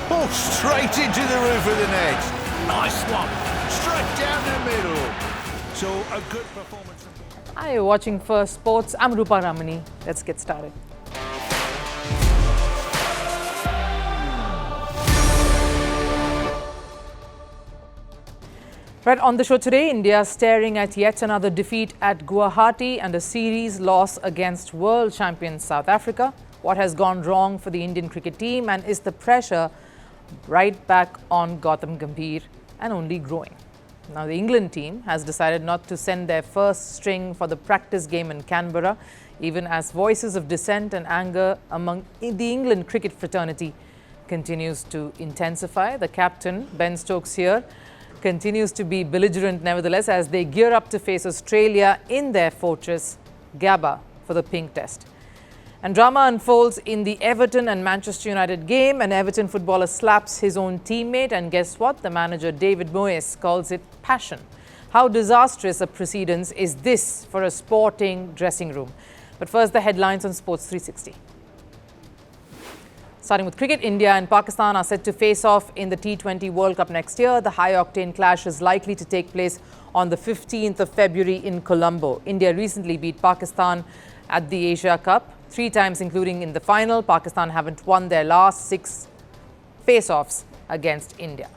Oh, straight into the roof of the net. Nice one. Straight down the middle. So a good performance. Hi, you're watching Firstpost. I'm Rupha Ramani. Let's get started. Right on the show today, India staring at yet another defeat at Guwahati and a series loss against world champion South Africa. What has gone wrong for the Indian cricket team, and is the pressure right back on Gautam Gambhir and only growing? Now, the England team has decided not to send their first string for the practice game in Canberra, even as voices of dissent and anger among the England cricket fraternity continues to intensify. The captain, Ben Stokes here, continues to be belligerent nevertheless as they gear up to face Australia in their fortress, Gabba, for the Pink Test. And drama unfolds in the Everton and Manchester United game. An Everton footballer slaps his own teammate, and guess what? The manager, David Moyes, calls it passion. How disastrous a precedence is this for a sporting dressing room? But first, the headlines on Sports 360. Starting with cricket, India and Pakistan are set to face off in the T20 World Cup next year. The high-octane clash is likely to take place on the 15th of February in Colombo. India recently beat Pakistan at the Asia Cup 3 times, including in the final. Pakistan haven't won their last 6 face-offs against India.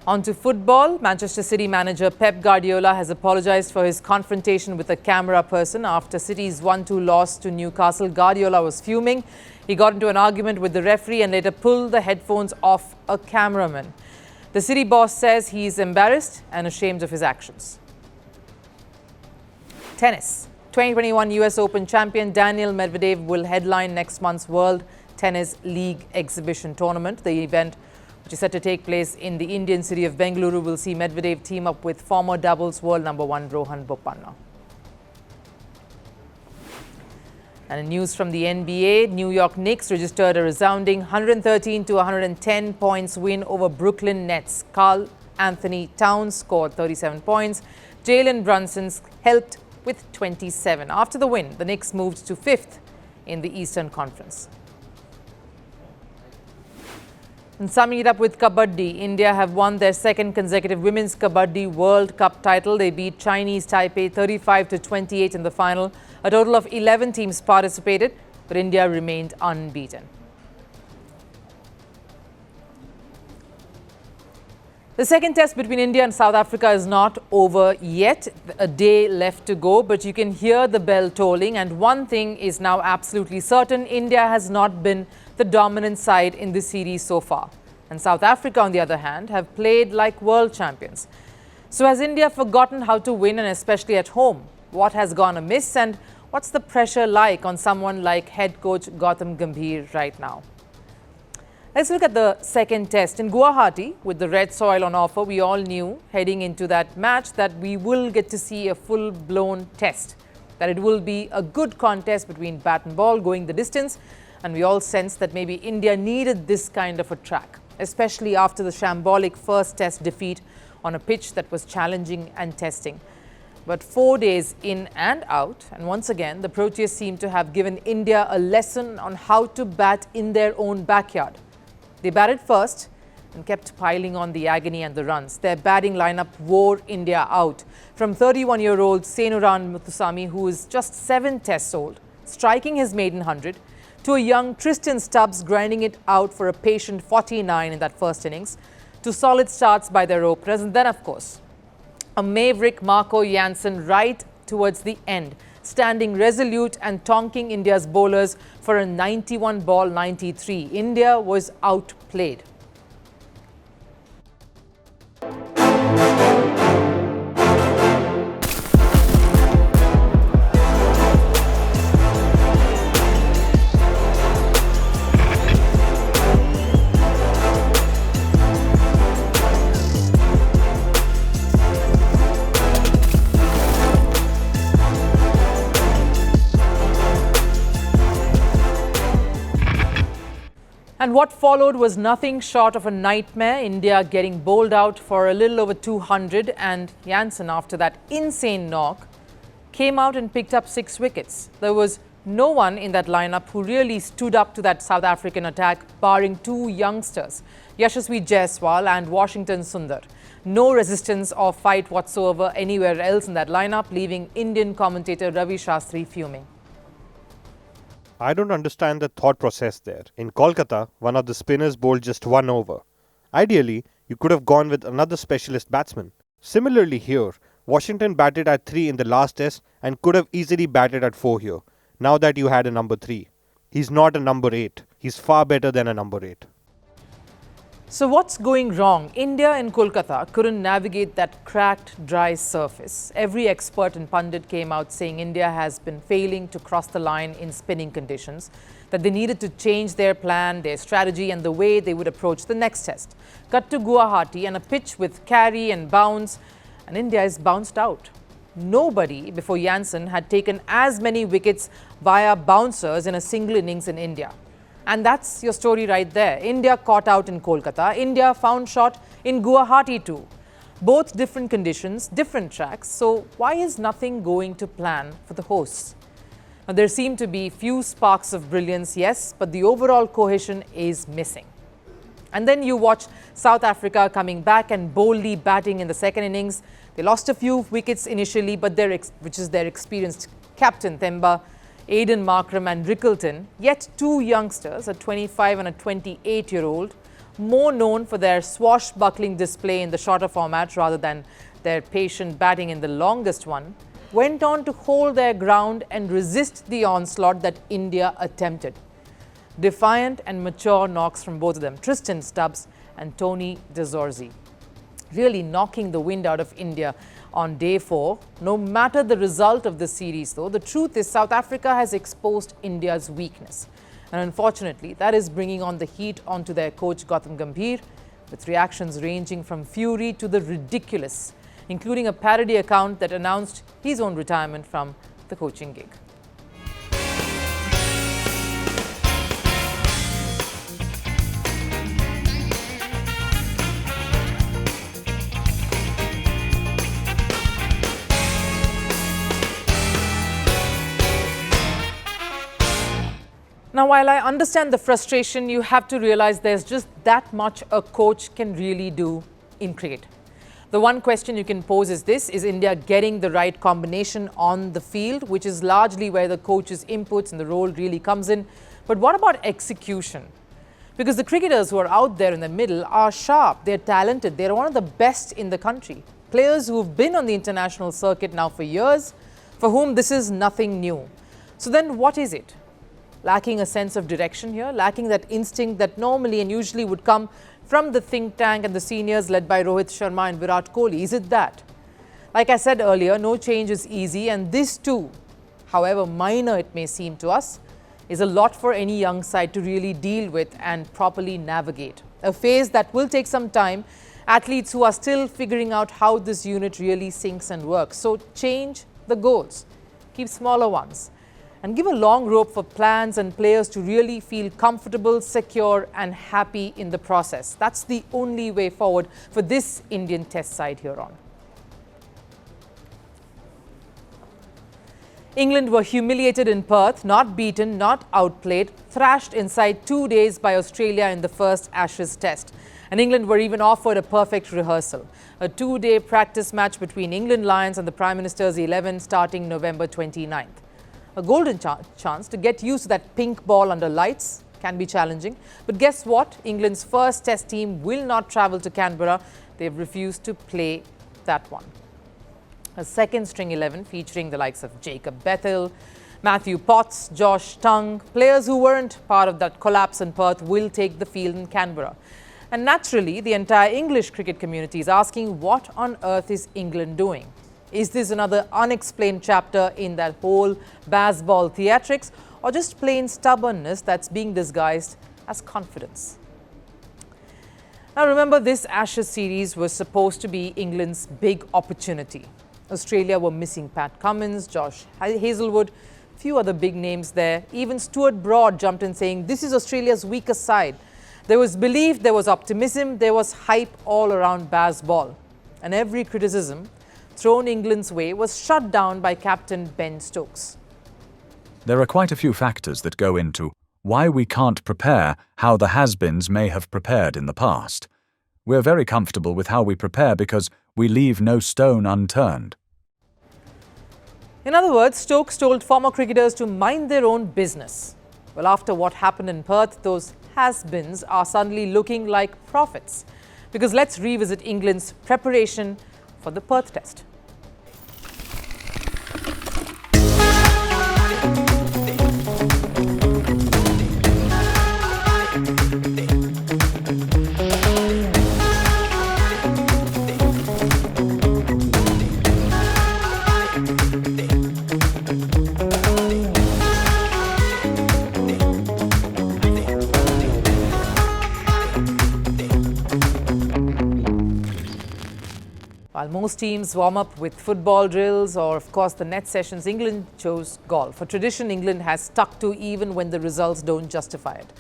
On to football. Manchester City manager Pep Guardiola has apologized for his confrontation with a camera person after City's 1-2 loss to Newcastle. Guardiola was fuming. He got into an argument with the referee and later pulled the headphones off a cameraman. The City boss says he is embarrassed and ashamed of his actions. Tennis. 2021 US Open champion Daniil Medvedev will headline next month's World Tennis League exhibition tournament. The event, which is set to take place in the Indian city of Bengaluru, will see Medvedev team up with former doubles world number 1 Rohan Bopanna. And in news from the NBA, New York Knicks registered a resounding 113 to 110 points win over Brooklyn Nets. Karl Anthony Towns scored 37 points. Jalen Brunson helped with 27. After the win, the Knicks moved to 5th in the Eastern Conference. And summing it up with Kabaddi, India have won their 2nd consecutive Women's Kabaddi World Cup title. They beat Chinese Taipei 35 to 28 in the final. A total of 11 teams participated, but India remained unbeaten. The second test between India and South Africa is not over yet. A day left to go, but you can hear the bell tolling. And one thing is now absolutely certain: India has not been the dominant side in this series so far. And South Africa, on the other hand, have played like world champions. So has India forgotten how to win, and especially at home? What has gone amiss, and what's the pressure like on someone like head coach Gautam Gambhir right now? Let's look at the second test. In Guwahati, with the red soil on offer, we all knew heading into that match that we will get to see a full-blown test, that it will be a good contest between bat and ball going the distance. And we all sensed that maybe India needed this kind of a track, especially after the shambolic first test defeat on a pitch that was challenging and testing. But 4 days in and out, and once again, the Proteas seem to have given India a lesson on how to bat in their own backyard. They batted first and kept piling on the agony and the runs. Their batting lineup wore India out. From 31-year-old Senuran Muthusamy, who is just 7 tests old, striking his maiden 100, to a young Tristan Stubbs grinding it out for a patient 49 in that first innings, to solid starts by their openers, and then, of course, a maverick Marco Jansen right towards the end, standing resolute and tonking India's bowlers for a 91-ball 93. India was outplayed. And what followed was nothing short of a nightmare. India getting bowled out for a little over 200, and Jansen, after that insane knock, came out and picked up 6 wickets. There was No one in that lineup who really stood up to that South African attack, barring two youngsters, Yashasvi Jaiswal and Washington Sundar. No resistance or fight whatsoever anywhere else in that lineup, leaving Indian commentator Ravi Shastri fuming. I don't understand the thought process there. In Kolkata, one of the spinners bowled just one over. Ideally, you could have gone with another specialist batsman. Similarly here, Washington batted at 3 in the last test and could have easily batted at 4 here, now that you had a number 3. He's not a number 8. He's far better than a number 8. So what's going wrong? India in Kolkata couldn't navigate that cracked, dry surface. Every expert and pundit came out saying India has been failing to cross the line in spinning conditions, that they needed to change their plan, their strategy and the way they would approach the next test. Cut to Guwahati and a pitch with carry and bounce, and India is bounced out. Nobody before Jansen had taken as many wickets via bouncers in a single innings in India. And that's your story right there. India caught out in Kolkata. India found shot in Guwahati too. Both different conditions, different tracks. So why is nothing going to plan for the hosts? Now, there seem to be few sparks of brilliance, yes, but the overall cohesion is missing. And then you watch South Africa coming back and boldly batting in the second innings. They lost a few wickets initially, but which is their experienced captain Themba, Aiden Markram and Rickleton, yet two youngsters, a 25 and a 28-year-old, more known for their swashbuckling display in the shorter format rather than their patient batting in the longest one, went on to hold their ground and resist the onslaught that India attempted. Defiant and mature knocks from both of them, Tristan Stubbs and Tony De Zorzi, really knocking the wind out of India on day 4. No matter the result of the series though, the truth is South Africa has exposed India's weakness. And unfortunately, that is bringing on the heat onto their coach Gautam Gambhir, with reactions ranging from fury to the ridiculous, including a parody account that announced his own retirement from the coaching gig. Now, while I understand the frustration, you have to realize there's just that much a coach can really do in cricket. The one question you can pose is this: is India getting the right combination on the field, which is largely where the coach's inputs and the role really comes in. But what about execution? Because the cricketers who are out there in the middle are sharp, they're talented, they're one of the best in the country. Players who've been on the international circuit now for years, for whom this is nothing new. So then what is it? Lacking a sense of direction here, lacking that instinct that normally and usually would come from the think tank and the seniors led by Rohit Sharma and Virat Kohli. Is it that? Like I said earlier, no change is easy, and this too, however minor it may seem to us, is a lot for any young side to really deal with and properly navigate. A phase that will take some time, athletes who are still figuring out how this unit really syncs and works. So change the goals, keep smaller ones, and give a long rope for plans and players to really feel comfortable, secure and happy in the process. That's the only way forward for this Indian Test side here on. England were humiliated in Perth, not beaten, not outplayed, thrashed inside 2 days by Australia in the first Ashes Test. And England were even offered a perfect rehearsal. A 2-day practice match between England Lions and the Prime Minister's 11 starting November 29th. A golden chance to get used to that pink ball under lights can be challenging. But guess what? England's first Test team will not travel to Canberra. They've refused to play that one. A second string 11 featuring the likes of Jacob Bethel, Matthew Potts, Josh Tongue, players who weren't part of that collapse in Perth will take the field in Canberra. And naturally, the entire English cricket community is asking, what on earth is England doing? Is this another unexplained chapter in that whole baseball theatrics, or just plain stubbornness that's being disguised as confidence? Now remember, this Ashes series was supposed to be England's big opportunity. Australia were missing Pat Cummins, Josh Hazlewood, few other big names there. Even Stuart Broad jumped in saying this is Australia's weakest side. There was belief, there was optimism, there was hype all around baseball. And every criticism thrown England's way was shut down by captain Ben Stokes. There are quite a few factors that go into why we can't prepare how the has-beens may have prepared in the past. We're very comfortable with how we prepare because we leave no stone unturned. In other words, Stokes told former cricketers to mind their own business. Well, after what happened in Perth, those has-beens are suddenly looking like prophets. Because let's revisit England's preparation for the Perth Test. While most teams warm up with football drills or, of course, the net sessions, England chose golf. A tradition England has stuck to even when the results don't justify it.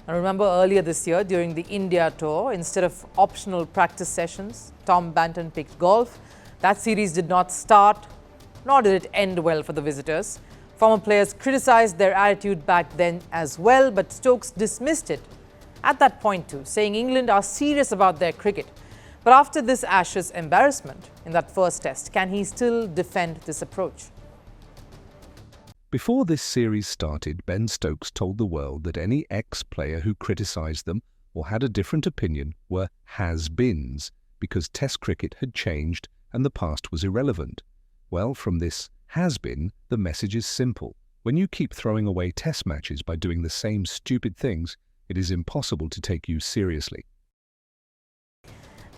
And remember earlier this year during the India tour, instead of optional practice sessions, Tom Banton picked golf. That series did not start, nor did it end well for the visitors. Former players criticised their attitude back then as well, but Stokes dismissed it at that point too, saying England are serious about their cricket. But after this Ashes embarrassment in that first test, can he still defend this approach? Before this series started, Ben Stokes told the world that any ex-player who criticised them or had a different opinion were has-beens because Test cricket had changed and the past was irrelevant. Well, from this has-been, the message is simple. When you keep throwing away Test matches by doing the same stupid things, it is impossible to take you seriously.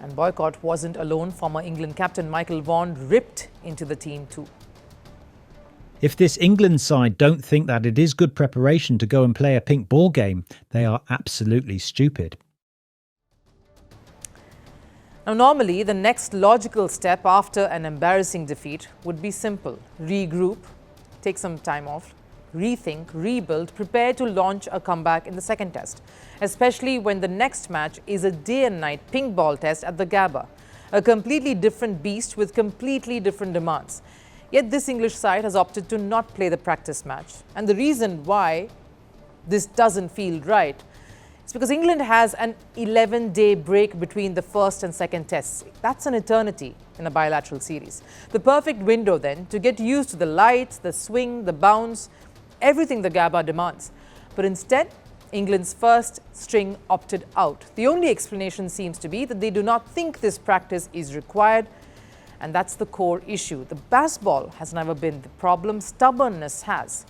And boycott wasn't alone. Former England captain Michael Vaughan ripped into the team too. If this England side don't think that it is good preparation to go and play a pink ball game, they are absolutely stupid. Now, normally, the next logical step after an embarrassing defeat would be simple. Regroup, take some time off, rethink, rebuild, prepare to launch a comeback in the second test, especially when the next match is a day and night pink ball test at the Gabba, a completely different beast with completely different demands. Yet this English side has opted to not play the practice match. And the reason why this doesn't feel right is because England has an 11-day break between the first and second tests. That's an eternity in a bilateral series. The perfect window then to get used to the lights, the swing, the bounce, everything the Gabba demands. But instead, England's first string opted out. The only explanation seems to be that they do not think this practice is required, and that's the core issue. The baseball has never been the problem, stubbornness has.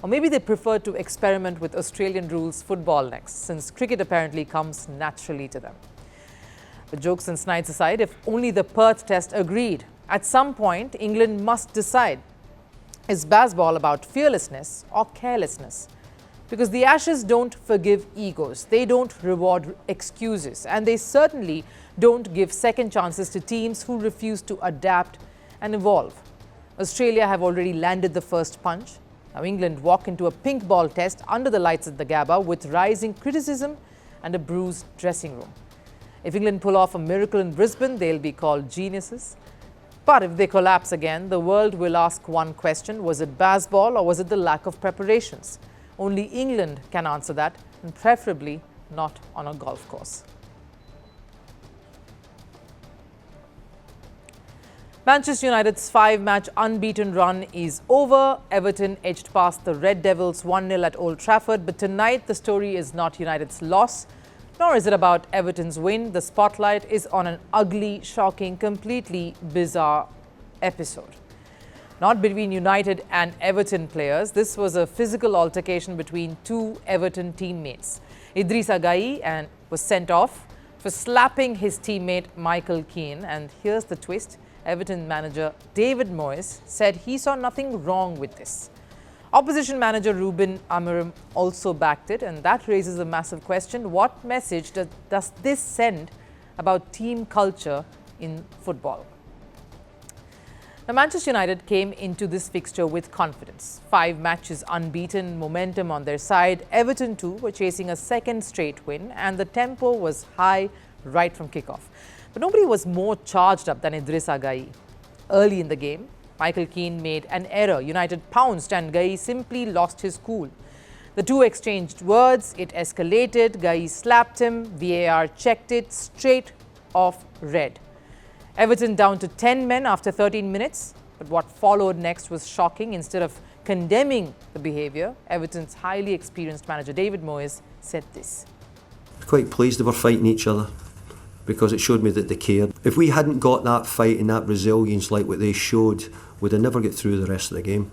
Or maybe they prefer to experiment with Australian rules football next, since cricket apparently comes naturally to them. But jokes and snides aside, if only the Perth Test agreed, at some point England must decide, is baseball about fearlessness or carelessness? Because the Ashes don't forgive egos, they don't reward excuses, and they certainly don't give second chances to teams who refuse to adapt and evolve. Australia have already landed the first punch. Now England walk into a pink ball test under the lights at the Gabba with rising criticism and a bruised dressing room. If England pull off a miracle in Brisbane, they'll be called geniuses. But if they collapse again, the world will ask one question: was it baseball or was it the lack of preparations? Only England can answer that, and preferably not on a golf course. Manchester United's 5-match unbeaten run is over. Everton edged past the Red Devils 1-0 at Old Trafford. But tonight, the story is not United's loss, nor is it about Everton's win. The spotlight is on an ugly, shocking, completely bizarre episode. Not between United and Everton players. This was a physical altercation between two Everton teammates. Idrissa Gueye was sent off for slapping his teammate Michael Keane. And here's the twist. Everton manager David Moyes said he saw nothing wrong with this. Opposition manager Ruben Amorim also backed it, and that raises a massive question. What message does this send about team culture in football? Now, Manchester United came into this fixture with confidence. 5 matches unbeaten, momentum on their side. Everton too were chasing a second straight win, and the tempo was high right from kickoff. But nobody was more charged up than Idrissa Gueye. Early in the game, Michael Keane made an error. United pounced and Gueye simply lost his cool. The two exchanged words, it escalated, Gueye slapped him, VAR checked it, straight off red. Everton down to 10 men after 13 minutes, but what followed next was shocking. Instead of condemning the behaviour, Everton's highly experienced manager David Moyes said this. Quite pleased they were fighting each other because it showed me that they cared. If we hadn't got that fight and that resilience like what they showed, we'd have never get through the rest of the game.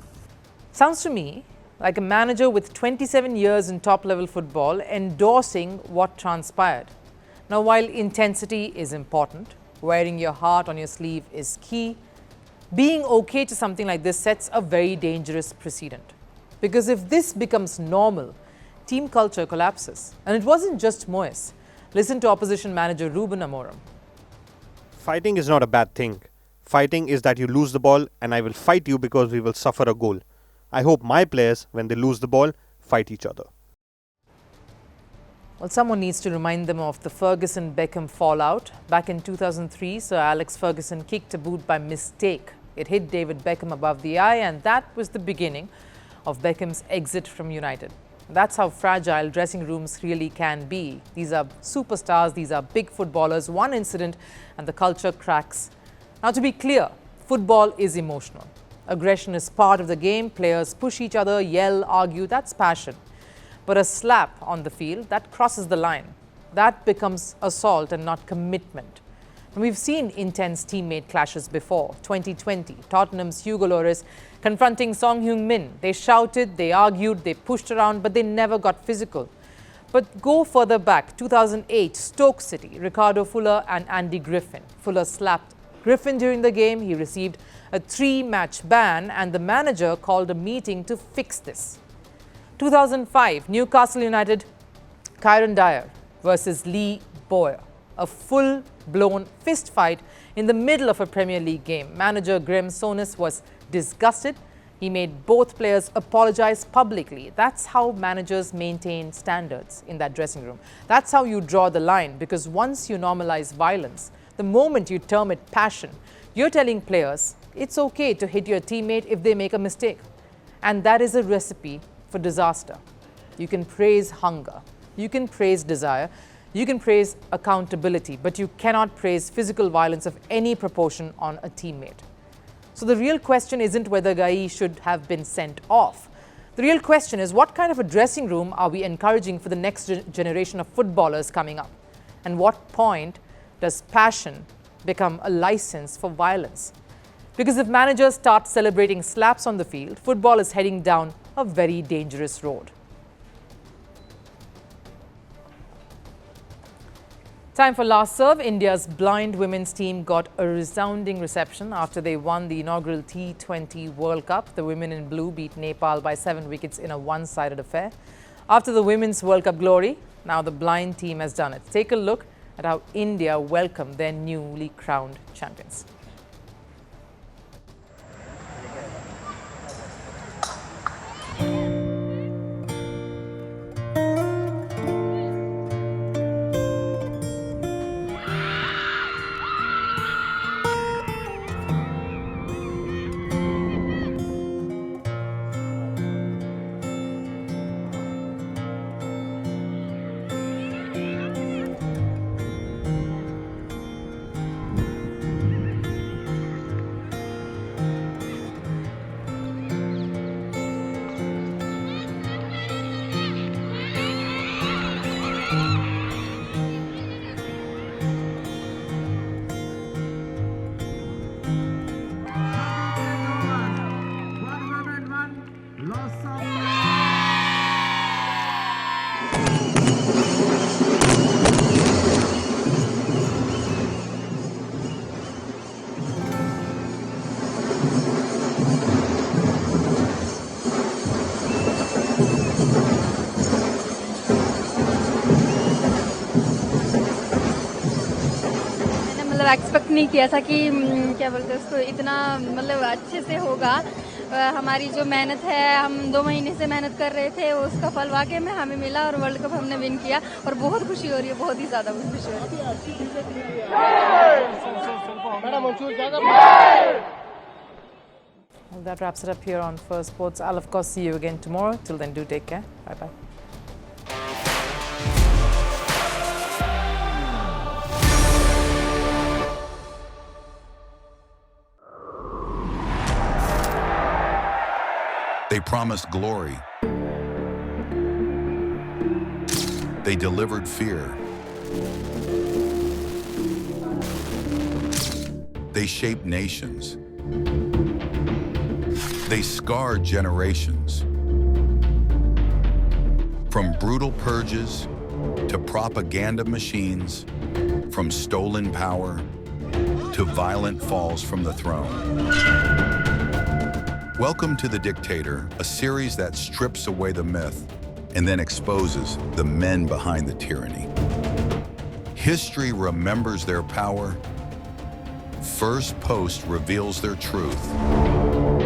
Sounds to me like a manager with 27 years in top-level football endorsing what transpired. Now, while intensity is important, wearing your heart on your sleeve is key, being okay to something like this sets a very dangerous precedent. Because if this becomes normal, team culture collapses. And it wasn't just Moyes. Listen to opposition manager Ruben Amorim. Fighting is not a bad thing. Fighting is that you lose the ball and I will fight you because we will suffer a goal. I hope my players, when they lose the ball, fight each other. Well, someone needs to remind them of the Ferguson-Beckham fallout. Back in 2003, Sir Alex Ferguson kicked a boot by mistake. It hit David Beckham above the eye, and that was the beginning of Beckham's exit from United. That's how fragile dressing rooms really can be. These are superstars, these are big footballers. One incident and the culture cracks. Now, to be clear, football is emotional. Aggression is part of the game. Players push each other, yell, argue. That's passion. But a slap on the field, that crosses the line. That becomes assault and not commitment. And we've seen intense teammate clashes before. 2020, Tottenham's Hugo Lloris confronting Son Heung-min. They shouted, they argued, they pushed around, but they never got physical. But go further back, 2008, Stoke City, Ricardo Fuller and Andy Griffin. Fuller slapped Griffin during the game. He received a 3-match ban, and the manager called a meeting to fix this. 2005, Newcastle United, Kieran Dyer versus Lee Bowyer. A full-blown fist fight in the middle of a Premier League game. Manager Graham Souness was disgusted. He made both players apologize publicly. That's how managers maintain standards in that dressing room. That's how you draw the line, because once you normalize violence, the moment you term it passion, you're telling players it's okay to hit your teammate if they make a mistake. And that is a recipe for disaster. You can praise hunger, you can praise desire, you can praise accountability, but you cannot praise physical violence of any proportion on a teammate. So the real question isn't whether Gueye should have been sent off. The real question is, what kind of a dressing room are we encouraging for the next generation of footballers coming up? And what point does passion become a license for violence? Because if managers start celebrating slaps on the field, football is heading down a very dangerous road. Time for last serve. India's blind women's team got a resounding reception after they won the inaugural T20 World Cup. The women in blue beat Nepal by 7 wickets in a one-sided affair. After the women's World Cup glory, now the blind team has done it. Take a look at how India welcomed their newly crowned champions. Expect नहीं किया था कि क्या बोलते हैं उसको इतना मतलब अच्छे से होगा। हमारी जो मेहनत है, हम 2 महीने से मेहनत कर रहे थे, उसका फल वाकई में हमें मिला और वर्ल्ड कप हमने विन किया और बहुत खुशी हो रही है, बहुत ही ज़्यादा खुशी हो रही है। Well, that wraps it up here on Firstpost. I'll, of course, see you again tomorrow. Till then, do take care. Bye-bye. They promised glory. They delivered fear. They shaped nations. They scarred generations. From brutal purges to propaganda machines, from stolen power to violent falls from the throne. Welcome to The Dictator, a series that strips away the myth and then exposes the men behind the tyranny. History remembers their power. Firstpost reveals their truth.